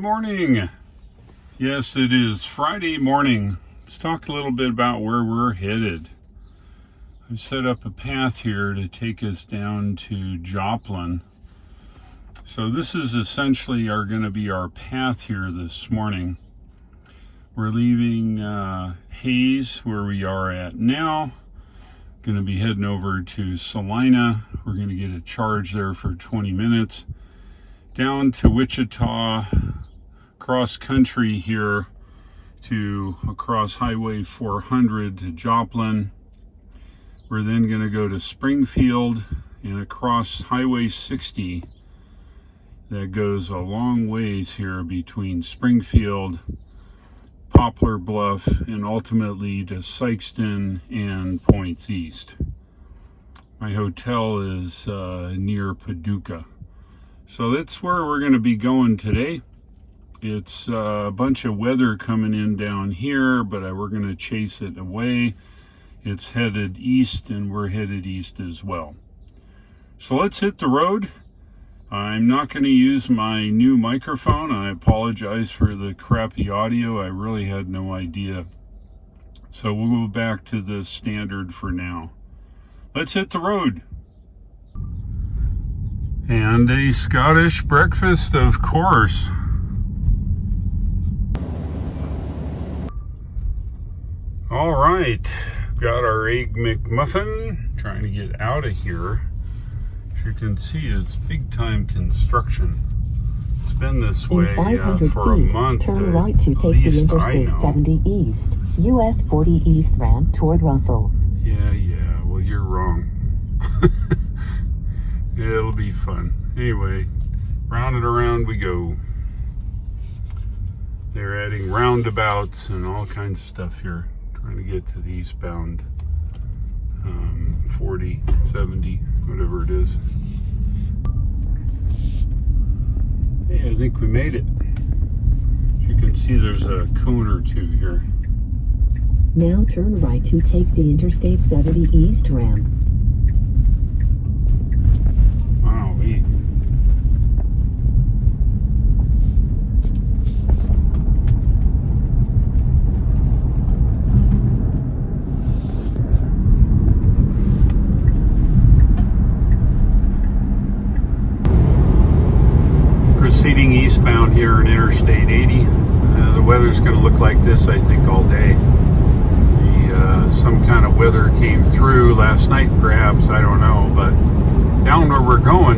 morning. Yes, it is Friday morning. Let's talk a little bit about where we're headed. I've set up a path here to take us down to Joplin. So this is essentially going to be our path here this morning. We're leaving Hayes, where we are at now. Going to be heading over to Salina. We're going to get a charge there for 20 minutes. Down to Wichita, cross country here to across Highway 400 to Joplin. We're then going to go to Springfield and across Highway 60. That goes a long ways here between Springfield, Poplar Bluff, and ultimately to Sykeston and Points East. My hotel is near Paducah. So that's where we're going to be going today. It's a bunch of weather coming in down here, but we're going to chase it away. It's headed east, and we're headed east as well. So let's hit the road. I'm not going to use my new microphone. I apologize for the crappy audio. I really had no idea. So we'll go back to the standard for now. Let's hit the road. And a Scottish breakfast, of course. All right, got our Egg McMuffin. Trying to get out of here. As you can see, it's big time construction. It's been this way for a month. Turn right to take the Interstate 70 East, US 40 East ramp toward Russell. Yeah, well, you're wrong. Yeah, it'll be fun. Anyway, round and around we go. They're adding roundabouts and all kinds of stuff here. Trying to get to the eastbound 40, 70, whatever it is. Hey, I think we made it. As you can see, there's a cone or two here. Now turn right to take the Interstate 70 East ramp. Wowee. Proceeding eastbound here in Interstate 80. The weather's going to look like this, I think, all day. Some kind of weather came through last night, perhaps, I don't know, but down where we're going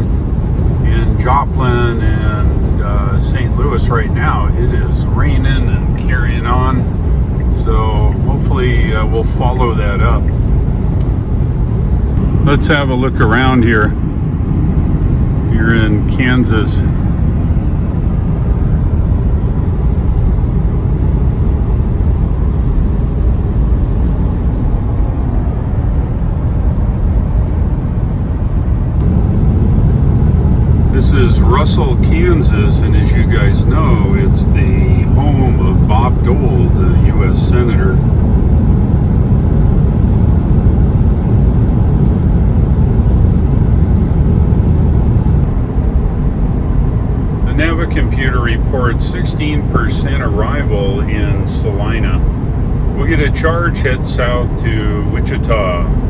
in Joplin and St. Louis right now, it is raining and carrying on. So hopefully we'll follow that up. Let's have a look around here. You're in Kansas. This is Russell, Kansas, and as you guys know, it's the home of Bob Dole, the U.S. Senator. The Nava computer reports 16% arrival in Salina. We'll get a charge, head south to Wichita.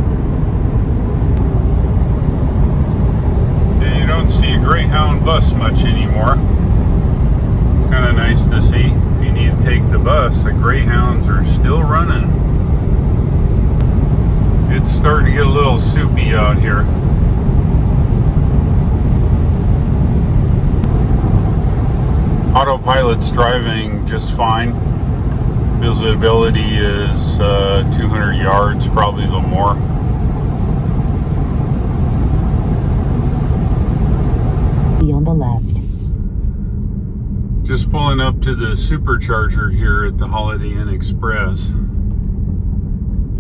You don't see a Greyhound bus much anymore. It's kind of nice to see. If you need to take the bus, the Greyhounds are still running. It's starting to get a little soupy out here. Autopilot's driving just fine. Visibility is 200 yards, probably a little more. On the left. Just pulling up to the supercharger here at the Holiday Inn Express.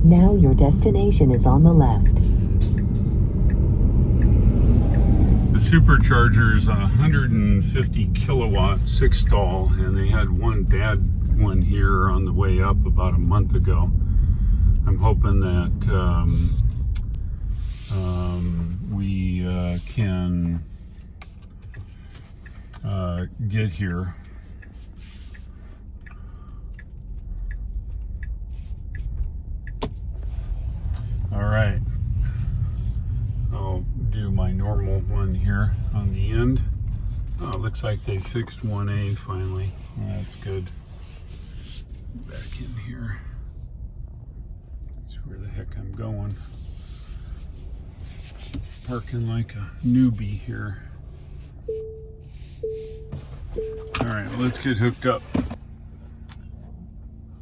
Now your destination is on the left. The supercharger is 150 kilowatt 6 stall, and they had one bad one here on the way up about a month ago. I'm hoping that we can get here here on the end. Oh, it looks like they fixed 1A finally. That's good. Back in here. That's where the heck I'm going. Parking like a newbie here. Alright, let's get hooked up.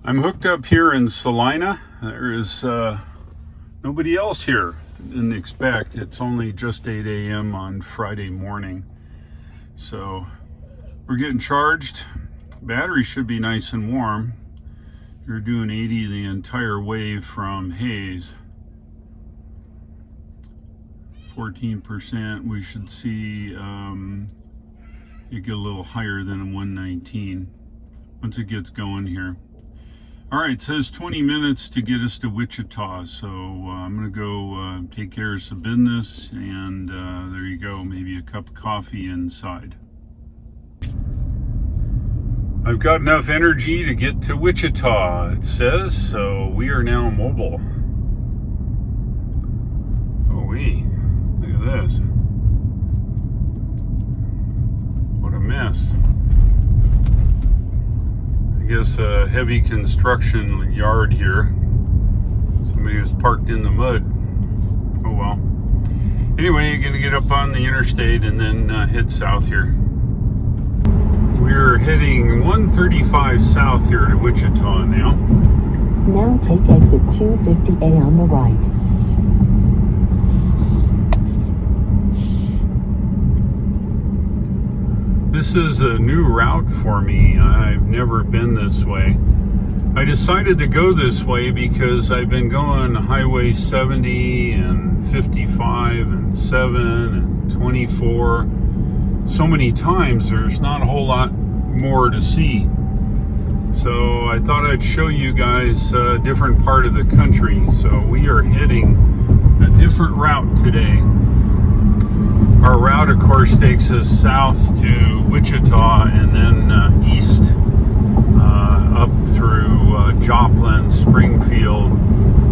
I'm hooked up here in Salina. There is nobody else here. Didn't expect. It's only just 8 a.m. on Friday morning. So we're getting charged. Battery should be nice and warm. You're doing 80 the entire way from Hayes. 14%. We should see it get a little higher than a 119 once it gets going here. All right, it says 20 minutes to get us to Wichita, so I'm gonna go take care of some business, and there you go, maybe a cup of coffee inside. I've got enough energy to get to Wichita, it says, so we are now mobile. Oh wee, look at this. What a mess. I guess a heavy construction yard here. Somebody was parked in the mud. Oh well. Anyway, you're gonna get up on the interstate and then head south here. We're heading 135 south here to Wichita now. Now take exit 250A on the right. This is a new route for me. I've never been this way. I decided to go this way because I've been going Highway 70 and 55 and 7 and 24 so many times. There's not a whole lot more to see. So I thought I'd show you guys a different part of the country. So we are heading a different route today. Our route, of course, takes us south to Wichita and then east up through Joplin, Springfield,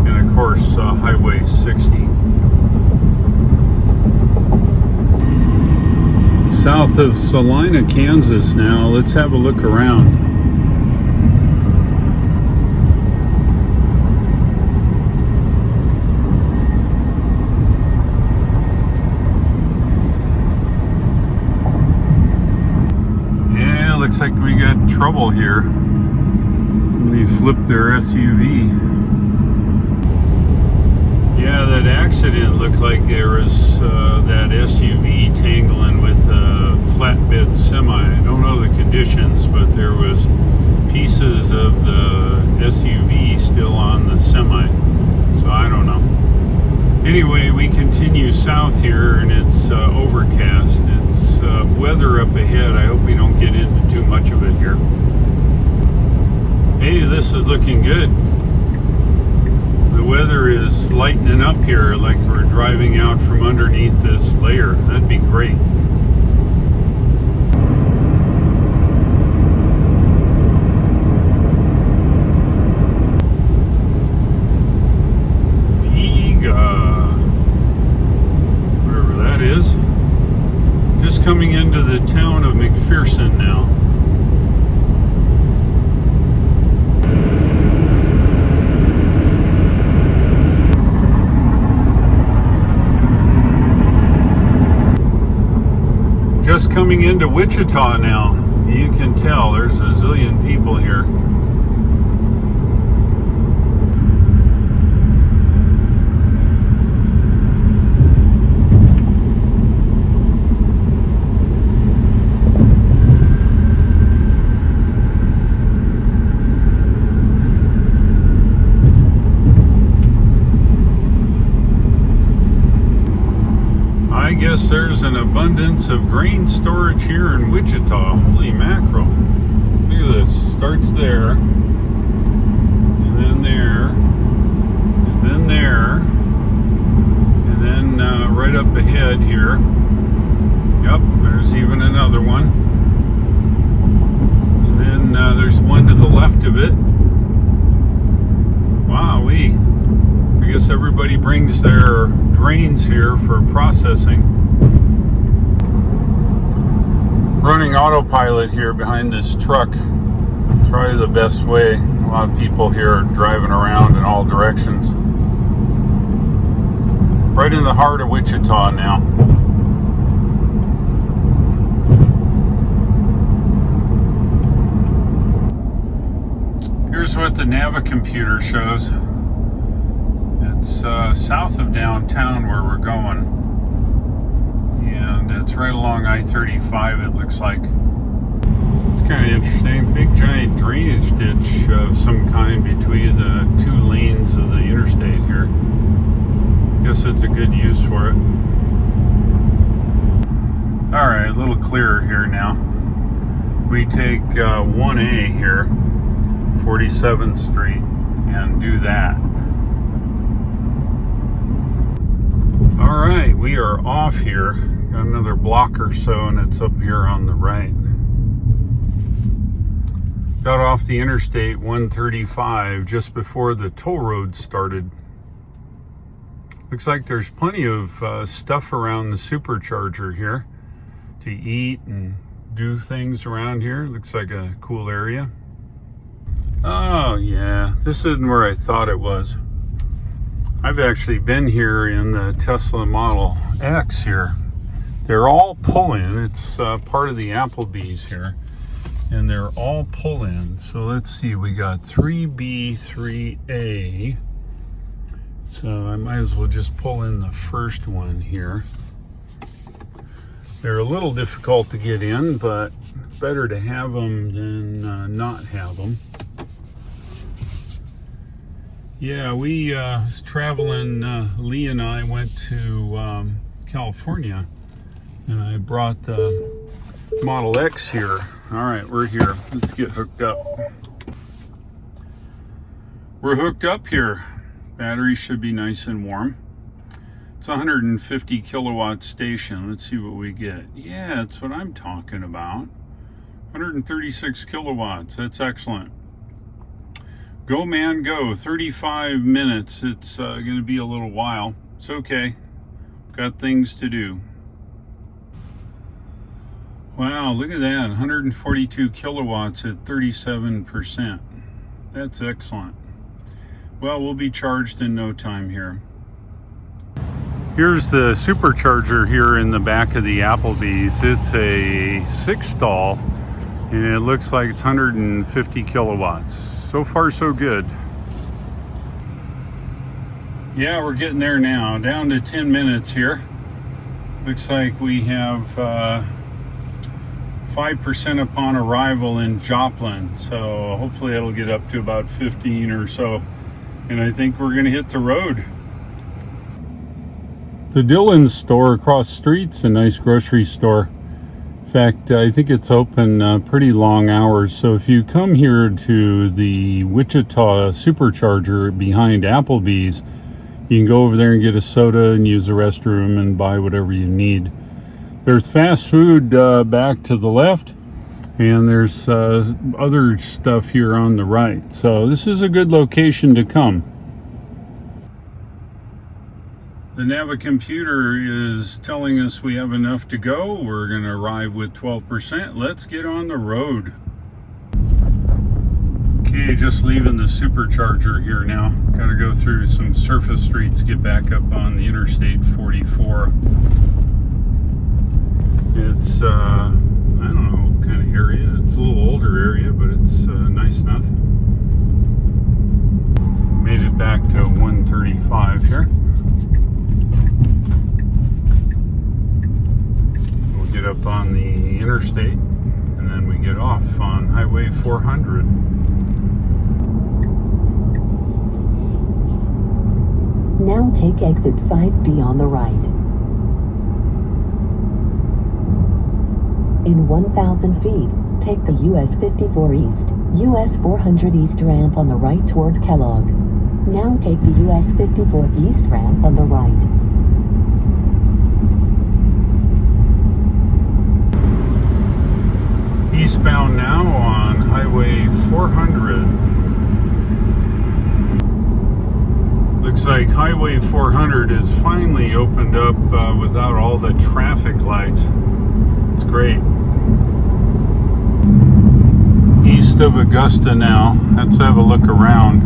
and of course Highway 60. South of Salina, Kansas now. Let's have a look around. Looks like we got trouble here. Somebody flipped their SUV. Yeah, that accident looked like there was that SUV tangling with a flatbed semi. I don't know the conditions, but there was pieces of the SUV still on the semi. So I don't know. Anyway, we continue south here, and it's overcast. It's weather up ahead. I hope we don't get into too much of it here. Hey, this is looking good. The weather is lightening up here, like we're driving out from underneath this layer. That'd be great. Just coming into the town of McPherson now. Just coming into Wichita now. You can tell there's a zillion people here. I guess there's an abundance of grain storage here in Wichita. Holy mackerel. Look at this. Starts there. And then there. And then there. And then right up ahead here. Yep, there's even another one. And then there's one to the left of it. Wowee. I guess everybody brings their grains here for processing. Running autopilot here behind this truck. It's probably the best way. A lot of people here are driving around in all directions. Right in the heart of Wichita now. Here's what the Navicomputer shows. It's south of downtown where we're going. And it's right along I-35, it looks like. It's kind of interesting. Big giant drainage ditch of some kind between the two lanes of the interstate here. Guess it's a good use for it. Alright, a little clearer here now. We take 1A here, 47th Street, and do that. Alright, we are off here. Got another block or so, and it's up here on the right. Got off the Interstate 135 just before the toll road started. Looks like there's plenty of stuff around the supercharger here to eat and do things around here. Looks like a cool area. Oh yeah, this isn't where I thought it was. I've actually been here in the Tesla Model X here. They're all pull-in. It's part of the Applebee's here. And they're all pull-in. So let's see, we got 3B, 3A. So I might as well just pull in the first one here. They're a little difficult to get in, but better to have them than not have them. Yeah, we was traveling, Lee and I went to California, and I brought the Model X here. All right, we're here. Let's get hooked up. We're hooked up here. Battery should be nice and warm. It's a 150 kilowatt station. Let's see what we get. Yeah, that's what I'm talking about. 136 kilowatts. That's excellent. Go, man, go. 35 minutes. It's going to be a little while. It's okay. Got things to do. Wow, look at that. 142 kilowatts at 37%. That's excellent. Well, we'll be charged in no time here. Here's the supercharger here in the back of the Applebee's. It's a 6-stall, and it looks like it's 150 kilowatts. So far, so good. Yeah, we're getting there now. Down to 10 minutes here. Looks like we have 5% upon arrival in Joplin. So hopefully it'll get up to about 15 or so. And I think we're going to hit the road. The Dillon's store across the street's a nice grocery store. In fact, I think it's open pretty long hours. So if you come here to the Wichita Supercharger behind Applebee's, you can go over there and get a soda and use the restroom and buy whatever you need. There's fast food back to the left, and there's other stuff here on the right. So this is a good location to come. The Navicomputer is telling us we have enough to go. We're going to arrive with 12%. Let's get on the road. Okay, just leaving the supercharger here now. Got to go through some surface streets, get back up on the Interstate 44. It's, I don't know what kind of area. It's a little older area, but it's nice enough. Made it back to 135 here. We'll get up on the interstate, and then we get off on Highway 400. Now take exit 5B on the right. In 1,000 feet, take the US 54 East, US 400 East ramp on the right toward Kellogg. Now take the US 54 East ramp on the right. Eastbound now on Highway 400. Looks like Highway 400 is finally opened up without all the traffic lights. It's great. east of Augusta now. Let's have a look around.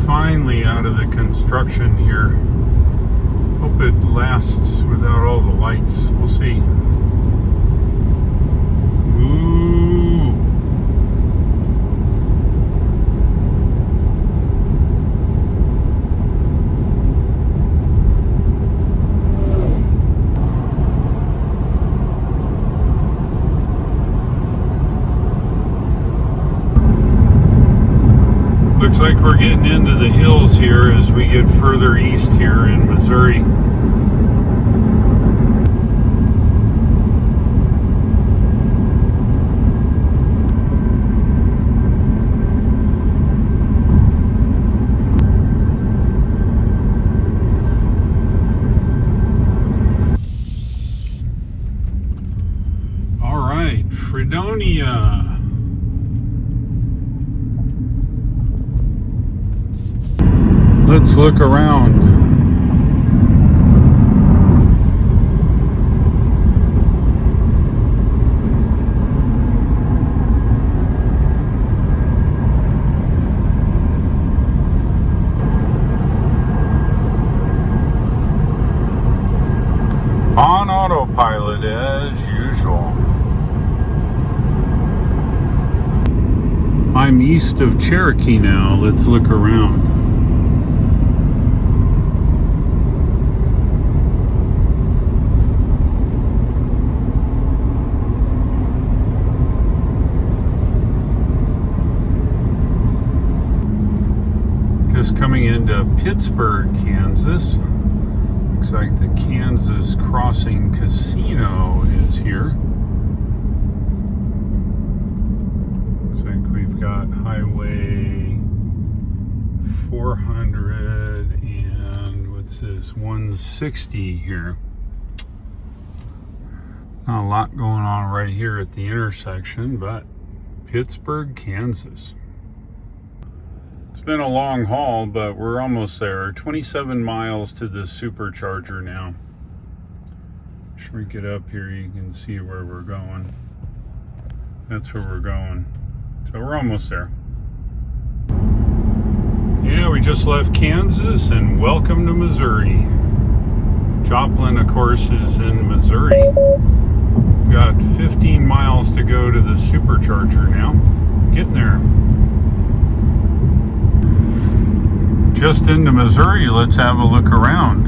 Finally out of the construction here. Hope it lasts without all the lights. We'll see. Ooh. Looks like we're getting into the hills here as we get further east here in Missouri. All right, Fredonia. Let's look around. On autopilot as usual. I'm east of Cherokee now. Let's look around. Coming into Pittsburgh, Kansas. Looks like the Kansas Crossing Casino is here. Looks like we've got Highway 400 and what's this, 160 here. Not a lot going on right here at the intersection, but Pittsburgh, Kansas. It's been a long haul, but we're almost there. 27 miles to the supercharger now. Shrink it up here, you can see where we're going. That's where we're going. So we're almost there. Yeah, we just left Kansas and welcome to Missouri. Joplin, of course, is in Missouri. We've got 15 miles to go to the supercharger now. Getting there. Just into Missouri, let's have a look around.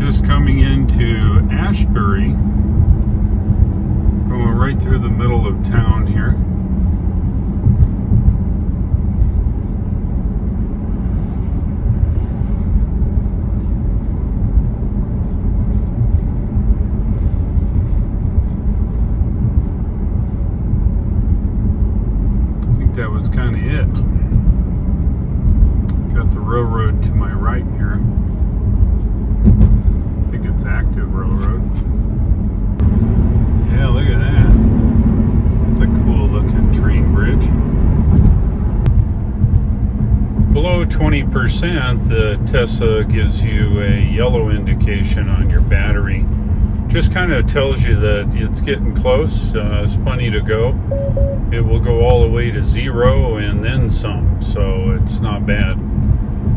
Just coming into Ashbury, going right through the middle of town here. That was kind of it. Got the railroad to my right here. I think it's active railroad. Yeah, look at that. That's a cool looking train bridge. Below 20%, the Tesla gives you a yellow indication on your battery. Just kind of tells you that it's getting close. There's plenty to go. It will go all the way to 0 and then some, so it's not bad.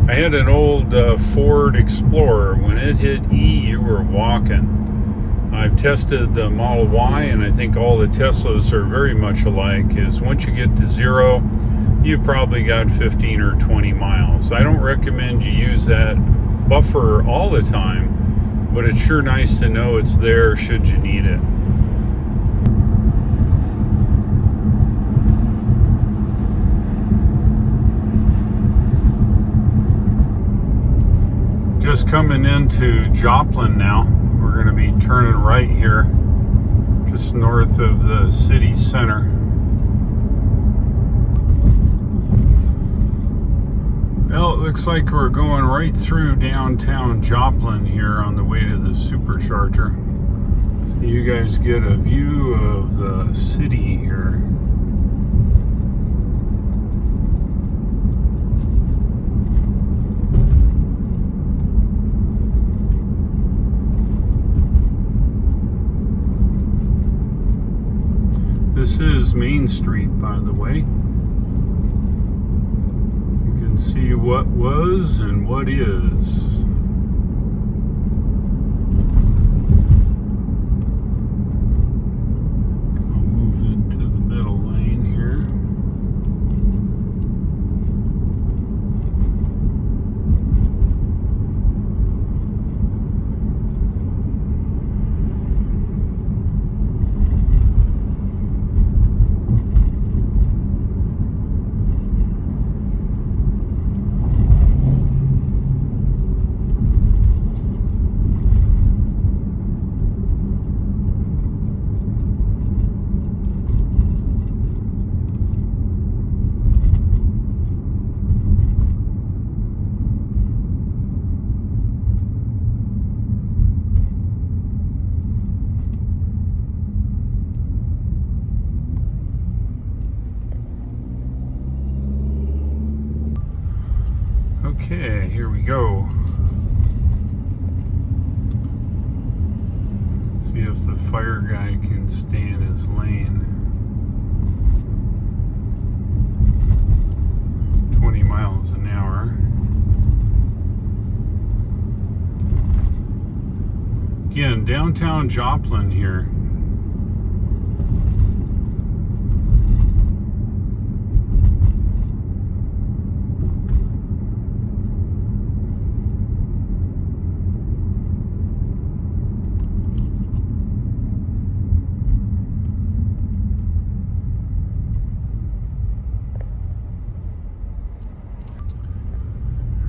I had an old Ford Explorer. When it hit E, you were walking. I've tested the Model Y, and I think all the Teslas are very much alike. Is once you get to 0, you probably got 15 or 20 miles. I don't recommend you use that buffer all the time, but it's sure nice to know it's there should you need it. Just coming into Joplin now. We're going to be turning right here, just north of the city center. Well, it looks like we're going right through downtown Joplin here on the way to the supercharger. So you guys get a view of the city here. This is Main Street, by the way. You can see what was and what is. I'll move into the middle lane here. Okay, here we go. See if the fire guy can stay in his lane. 20 miles an hour. Again, downtown Joplin here.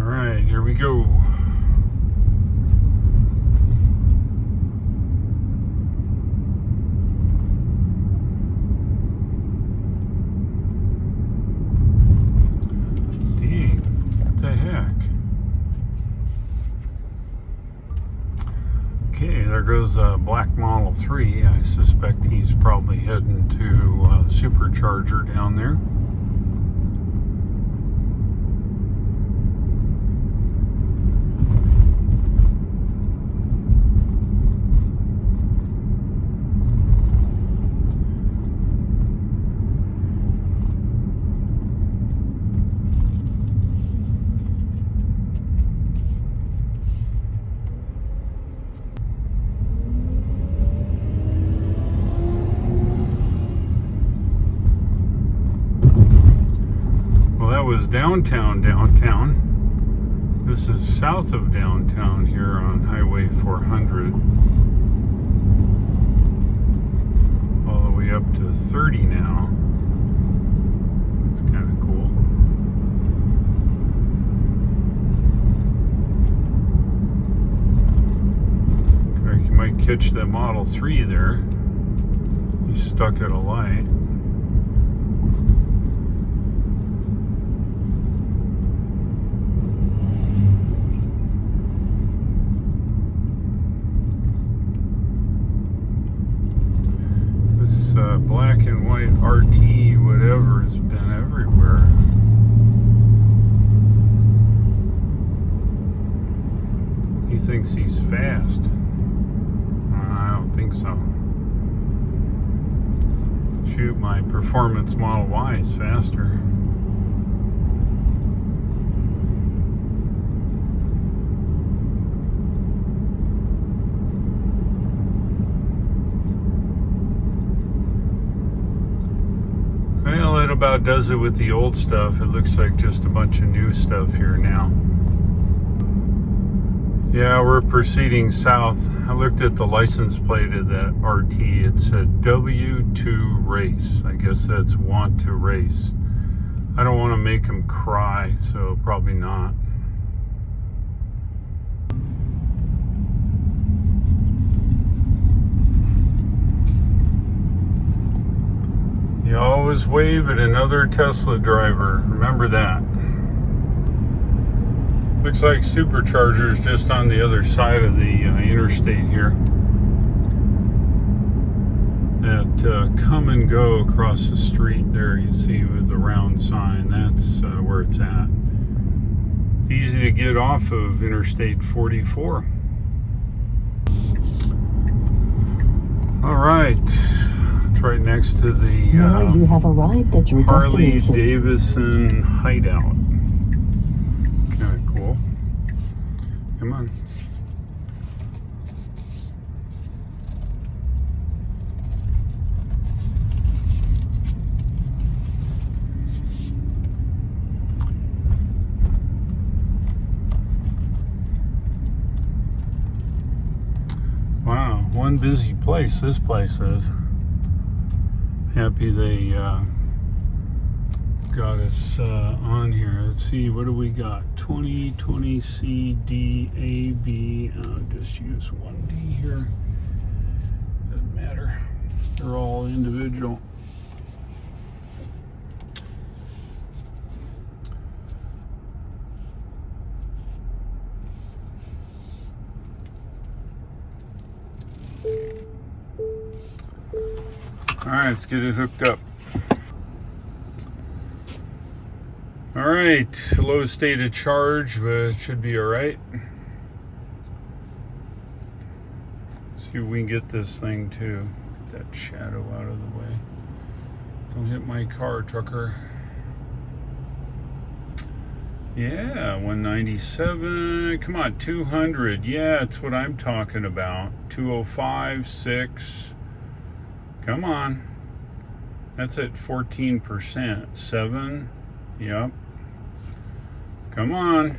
Alright, here we go. Dang, what the heck? Okay, there goes a black Model 3. I suspect he's probably heading to Supercharger down there. Was downtown. This is south of downtown here on Highway 400. All the way up to 30 now. That's kind of cool. You might catch that Model 3 there. He's stuck at a light. Black and white RT whatever has been everywhere. He thinks he's fast. I don't think so. Shoot, my performance Model Y is faster. Well, it about does it with the old stuff. It looks like just a bunch of new stuff here now. Yeah, we're proceeding south. I looked at the license plate of that RT. It said W2 race. I guess that's want to race. I don't want to make him cry, so probably not. You always wave at another Tesla driver. Remember that. Looks like Supercharger's just on the other side of the interstate here. That come and go across the street there, you see with the round sign, that's where it's at. Easy to get off of Interstate 44. All right, it's right next to the now you have arrived at your Harley destination. Davidson hideout. Kind of cool. Come on. Wow, one busy place this place is. Happy they got us on here. Let's see, what do we got? 20 C, D, A, B. Just use 1D here. Doesn't matter. They're all individual. All right, let's get it hooked up. All right, low state of charge, but it should be all right. See if we can get this thing too. Get that shadow out of the way. Don't hit my car, trucker. Yeah, 197. Come on, 200. Yeah, that's what I'm talking about. 205, 6. Come on. That's at 14%. 7. Yep. Come on.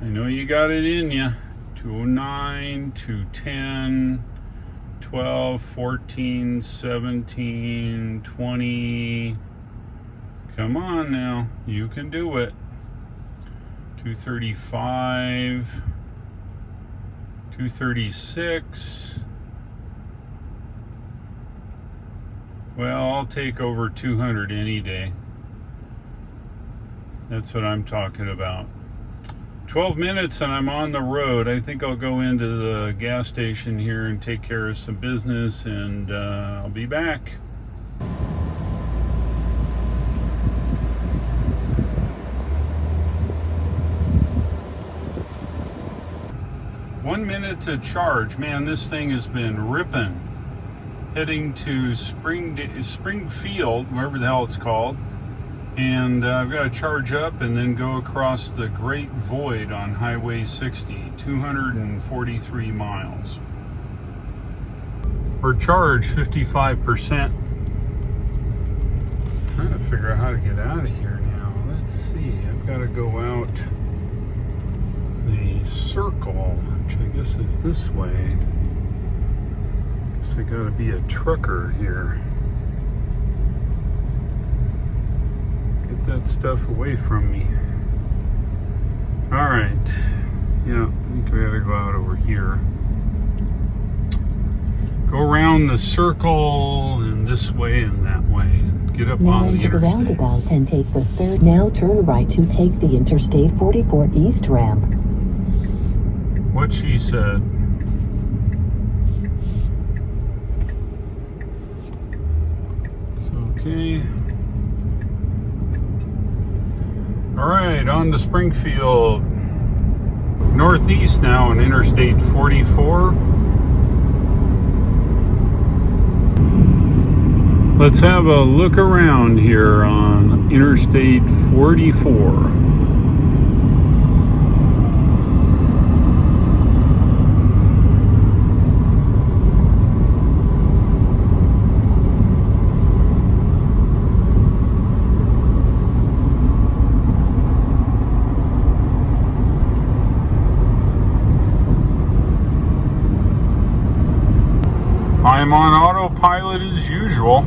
I know you got it in you. 209, 210, 12, 14, 17, 20. Come on now. You can do it. 235, 236. Well, I'll take over 200 any day. That's what I'm talking about. 12 minutes and I'm on the road. I think I'll go into the gas station here and take care of some business, and I'll be back. One minute to charge. Man, this thing has been ripping. Heading to Springfield, wherever the hell it's called. And I've got to charge up and then go across the Great Void on Highway 60, 243 miles. We're charged 55%. Trying to figure out how to get out of here now. Let's see. I've got to go out the circle, which I guess is this way. Guess I got to be a trucker here. Get that stuff away from me. All right. Yeah, I think we gotta go out over here. Go around the circle and this way and that way. And get up Now on the into the interstate. roundabout and take the third. Now turn right to take the Interstate 44 East ramp. What she said. It's okay. All right, on to Springfield. Northeast now on Interstate 44. Let's have a look around here on Interstate 44. I'm on autopilot as usual.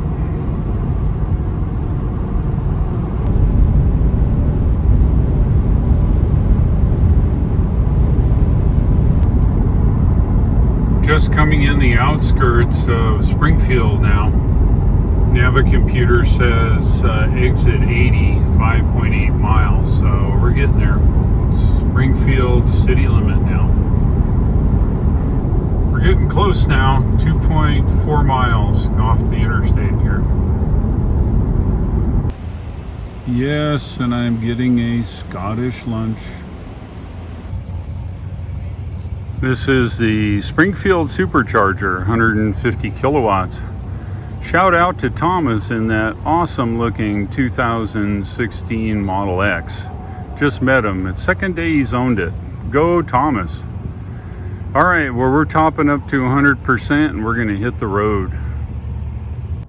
Just coming in the outskirts of Springfield now. Navicomputer says exit 80, 5.8 miles, so we're getting there. It's Springfield city limit now. We're getting close now, 2.4 miles off the interstate here. Yes, and I'm getting a Scottish lunch. This is the Springfield Supercharger, 150 kilowatts. Shout out to Thomas in that awesome looking 2016 Model X. Just met him. It's second day he's owned it. Go Thomas. All right, well, we're topping up to 100% and we're gonna hit the road.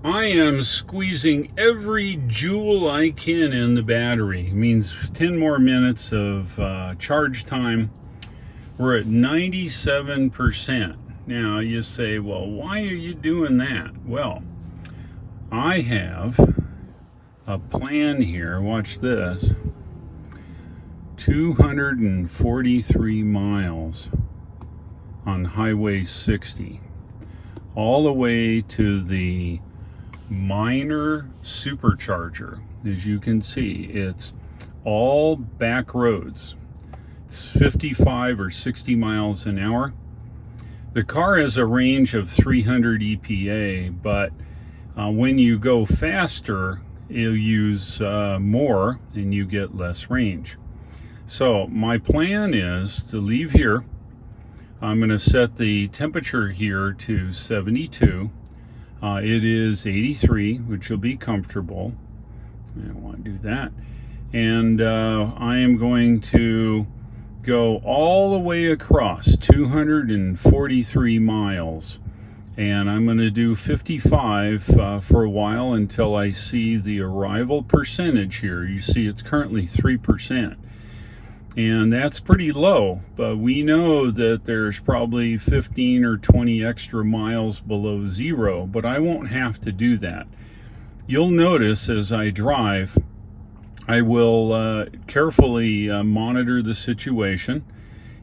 I am squeezing every joule I can in the battery. It means 10 more minutes of charge time. We're at 97%. Now you say, well, why are you doing that? Well, I have a plan here. Watch this. 243 miles on Highway 60, all the way to the minor supercharger. As you can see, it's all back roads. It's 55 or 60 miles an hour. The car has a range of 300 EPA, but when you go faster, you'll use more and you get less range. So my plan is to leave here. I'm going to set the temperature here to 72. It is 83, which will be comfortable. I don't want to do that. And I am going to go all the way across 243 miles. And I'm going to do 55 for a while until I see the arrival percentage here. You see it's currently 3%. And that's pretty low, but we know that there's probably 15 or 20 extra miles below zero, but I won't have to do that. You'll notice as I drive, I will carefully monitor the situation.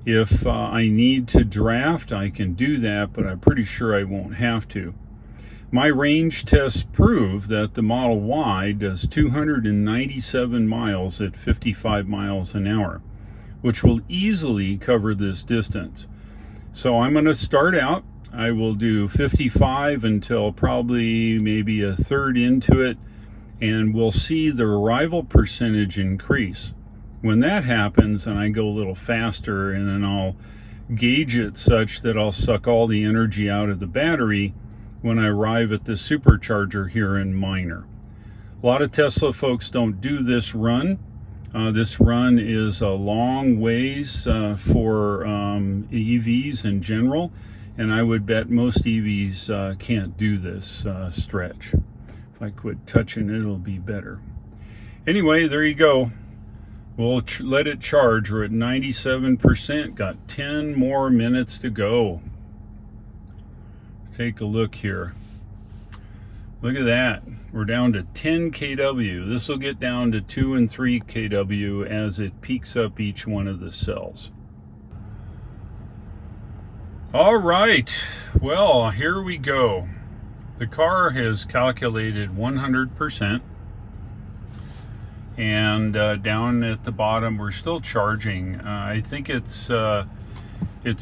If I need to draft, I can do that, but I'm pretty sure I won't have to. My range tests prove that the Model Y does 297 miles at 55 miles an hour, which will easily cover this distance. So I'm going to start out. I will do 55 until probably maybe a third into it, and we'll see the arrival percentage increase. When that happens, and I go a little faster, and then I'll gauge it such that I'll suck all the energy out of the battery when I arrive at the supercharger here in Minor. A lot of Tesla folks don't do this run. This run is a long ways for EVs in general, and I would bet most EVs can't do this stretch. If I quit touching it, it'll be better. Anyway, there you go. We'll let it charge. We're at 97%. Got 10 more minutes to go. Take a look here. Look at that. We're down to 10 kW. This will get down to 2 and 3 kW as it peaks up each one of the cells. All right. Well, here we go. The car has calculated 100%. And down at the bottom, we're still charging. I think it's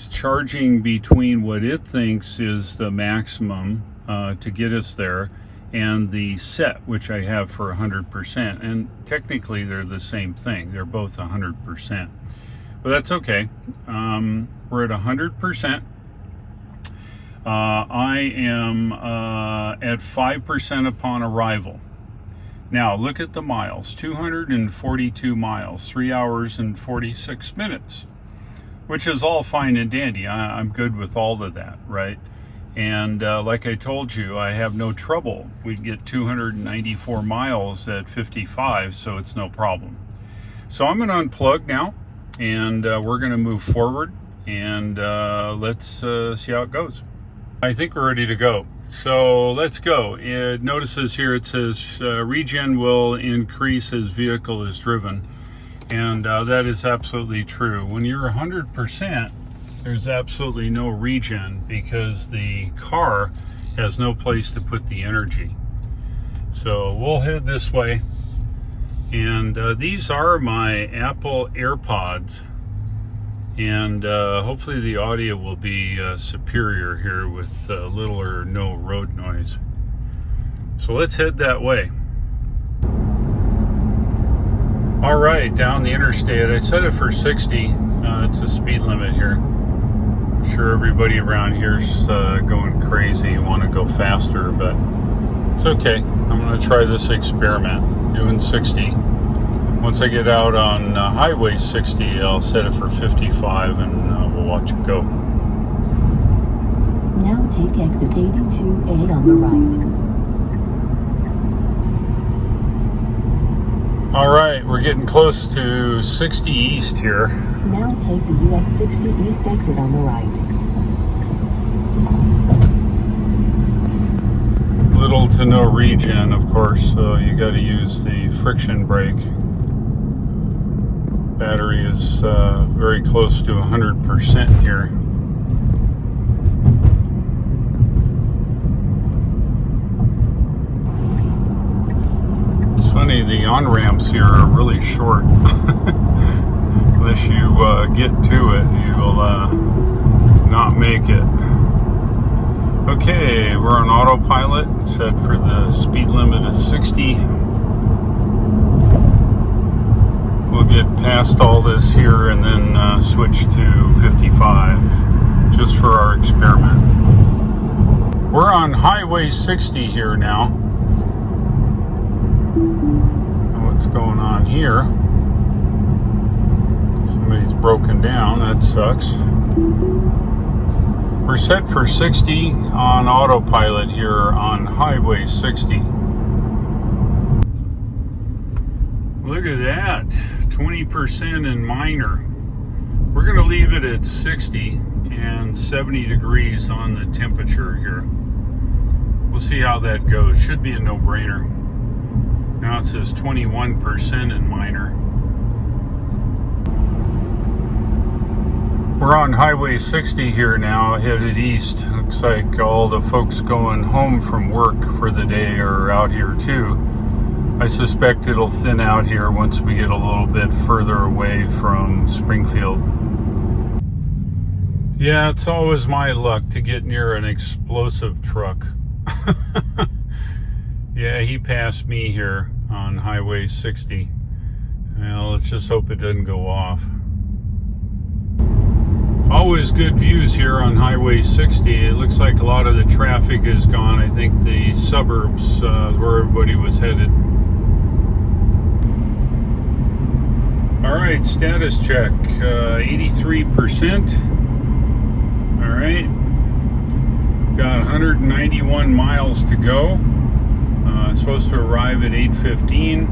charging between what it thinks is the maximum to get us there and the set, which I have for 100%. And technically, they're the same thing. They're both 100%. But that's okay. We're at 100%. I am at 5% upon arrival. Now, look at the miles. 242 miles, 3 hours and 46 minutes, which is all fine and dandy. I'm good with all of that, right? And like I told you, I have no trouble. We get 294 miles at 55, so it's no problem. So I'm going to unplug now, and we're going to move forward, and let's see how it goes. I think we're ready to go. So let's go. It notices here it says regen will increase as vehicle is driven. And that is absolutely true. When you're 100%, there's absolutely no regen because the car has no place to put the energy. So we'll head this way. And these are my Apple AirPods. And hopefully the audio will be superior here with little or no road noise. So let's head that way. All right, down the interstate. I set it for 60. It's the speed limit here. I'm sure everybody around here's going crazy, want to go faster, but it's okay. I'm going to try this experiment, doing 60. Once I get out on Highway 60, I'll set it for 55 and we'll watch it go. Now take exit 82A on the right. All right, we're getting close to 60 East here. Now take the US 60 East exit on the right. Little to no regen, of course, so you got to use the friction brake. Battery is very close to 100% here. It's funny, the on-ramps here are really short. Unless you get to it, you will not make it. Okay, we're on autopilot, set for the speed limit of 60. We'll get past all this here and then switch to 55, just for our experiment. We're on Highway 60 here now. What's going on here? Somebody's broken down, that sucks. We're set for 60 on autopilot here on Highway 60. Look at that, 20% in minor. We're going to leave it at 60 and 70 degrees on the temperature here. We'll see how that goes. Should be a no-brainer. Now it says 21% in minor. We're on Highway 60 here now, headed east. Looks like all the folks going home from work for the day are out here too. I suspect it'll thin out here once we get a little bit further away from Springfield. Yeah, it's always my luck to get near an explosive truck. Yeah, he passed me here on Highway 60. Well, let's just hope it doesn't go off. Always good views here on Highway 60. It looks like a lot of the traffic is gone. I think the suburbs where everybody was headed. All right, status check, 83%. All right, got 191 miles to go. It's supposed to arrive at 8:15.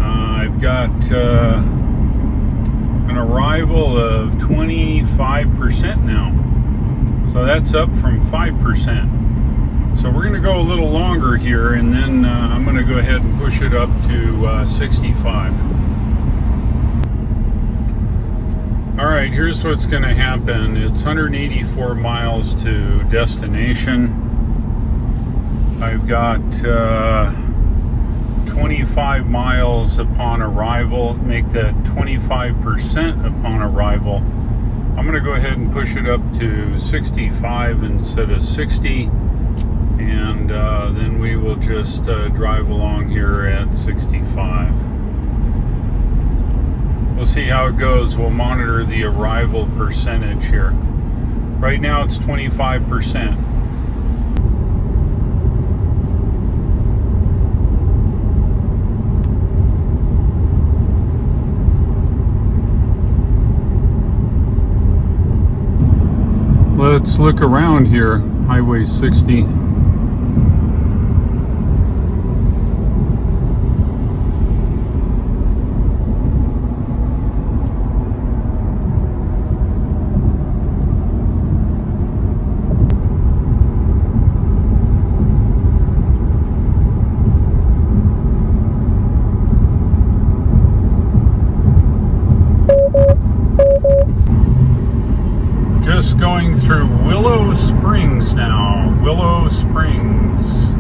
I've got an arrival of 25% now. So that's up from 5%. So we're going to go a little longer here, and then I'm going to go ahead and push it up to 65. All right, here's what's going to happen. It's 184 miles to destination. I've got 25 miles upon arrival, make that 25% upon arrival. I'm going to go ahead and push it up to 65 instead of 60, and then we will just drive along here at 65. We'll see how it goes. We'll monitor the arrival percentage here. Right now it's 25%. Let's look around here, Highway 60. Just going through Willow Springs now. Willow Springs.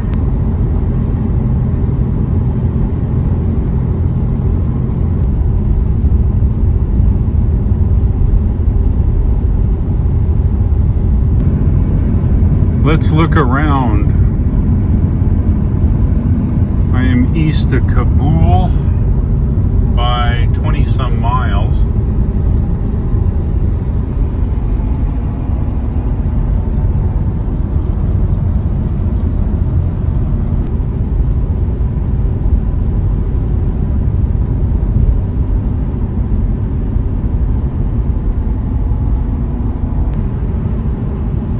Let's look around. I am east of Kabul by 20 some miles.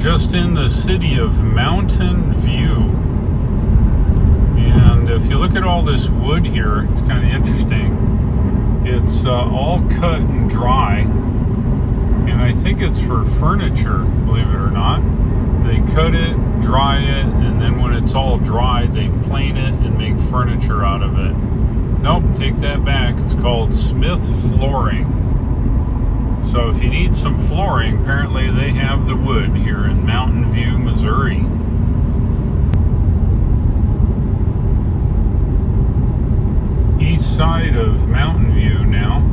Just in the city of Mountain View. And if you look at all this wood here, it's kind of interesting. It's all cut and dry. And I think it's for furniture, believe it or not. They cut it, dry it, and then when it's all dry, they plane it and make furniture out of it. Nope, take that back. It's called Smith Flooring. So if you need some flooring, apparently they have the wood here in Mountain View, Missouri. East side of Mountain View now.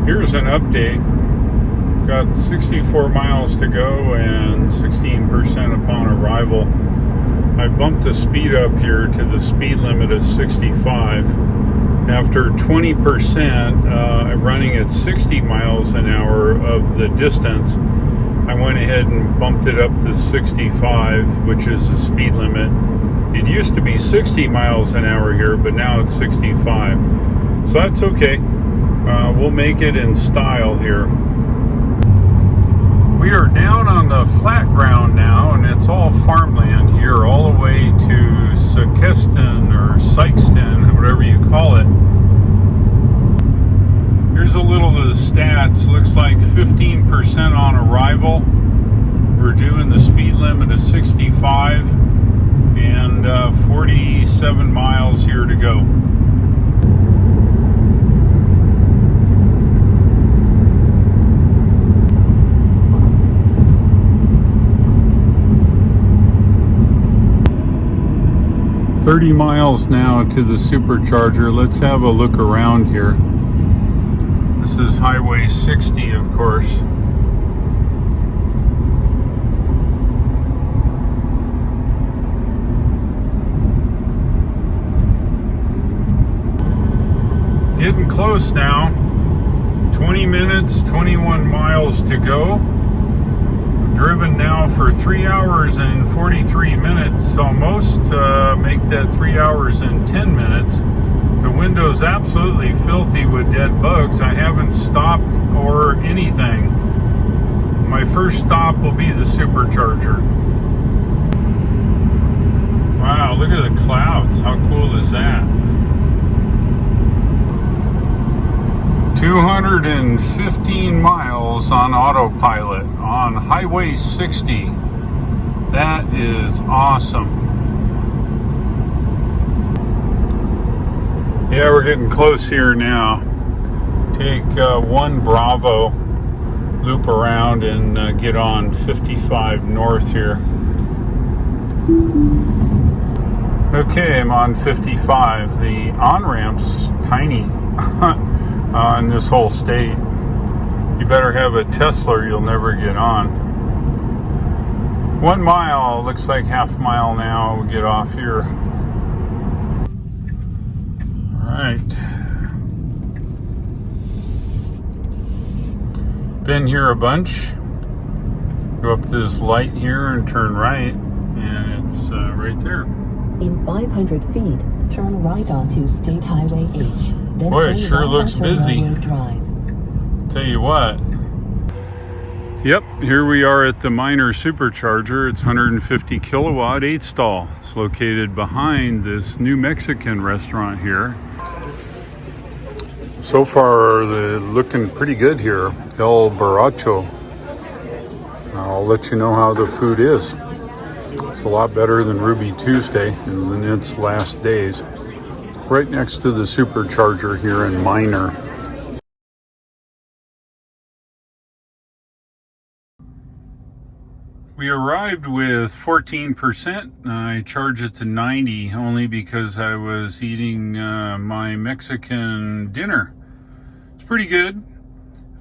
Here's an update. Got 64 miles to go and 16% upon arrival. I bumped the speed up here to the speed limit of 65. After 20% running at 60 miles an hour of the distance, I went ahead and bumped it up to 65, which is the speed limit. It used to be 60 miles an hour here, but now it's 65. So that's okay. We'll make it in style here. We are down on the flat ground now, and it's all farmland here, all the way to Sikeston or Sikeston, whatever you call it. Here's a little of the stats. Looks like 15% on arrival. We're doing the speed limit of 65 and 47 miles here to go. $30 miles now to the supercharger. Let's have a look around here. This is Highway 60, of course. Getting close now. 20 minutes, 21 miles to go. Driven now for 3 hours and 43 minutes almost. Make that 3 hours and 10 minutes. The window's absolutely filthy with dead bugs. I haven't stopped or anything. My first stop will be the supercharger. Wow, look at the clouds. How cool is that? 215 miles on autopilot on Highway 60. That is awesome. Yeah, we're getting close here now. Take 1 Bravo, loop around and get on 55 north here. Okay, I'm on 55. The on-ramp's tiny on this whole state. You better have a Tesla or you'll never get on. 1 mile, looks like half mile now. We'll get off here. All right. Been here a bunch. Go up this light here and turn right, and it's right there. In 500 feet, turn right onto State Highway H. Then Boy, turn it sure right looks onto busy. Railroad Drive. Tell you what. Yep, here we are at the Miner Supercharger. It's 150 kilowatt, 8 stall. It's located behind this New Mexican restaurant here. So far, they're looking pretty good here. El Borracho. I'll let you know how the food is. It's a lot better than Ruby Tuesday in its last days. Right next to the supercharger here in Miner. We arrived with 14%. I charged it to 90 only because I was eating my Mexican dinner. It's pretty good.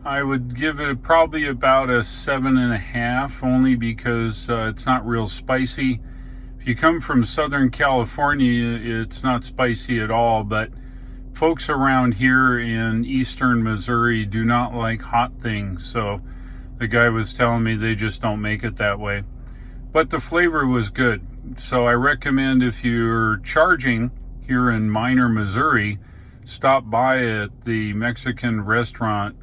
I would give it probably about a 7.5, only because it's not real spicy. If you come from Southern California, it's not spicy at all, but folks around here in eastern Missouri do not like hot things, so the guy was telling me they just don't make it that way. But the flavor was good, so I recommend if you're charging here in Miner, Missouri, stop by at the Mexican restaurant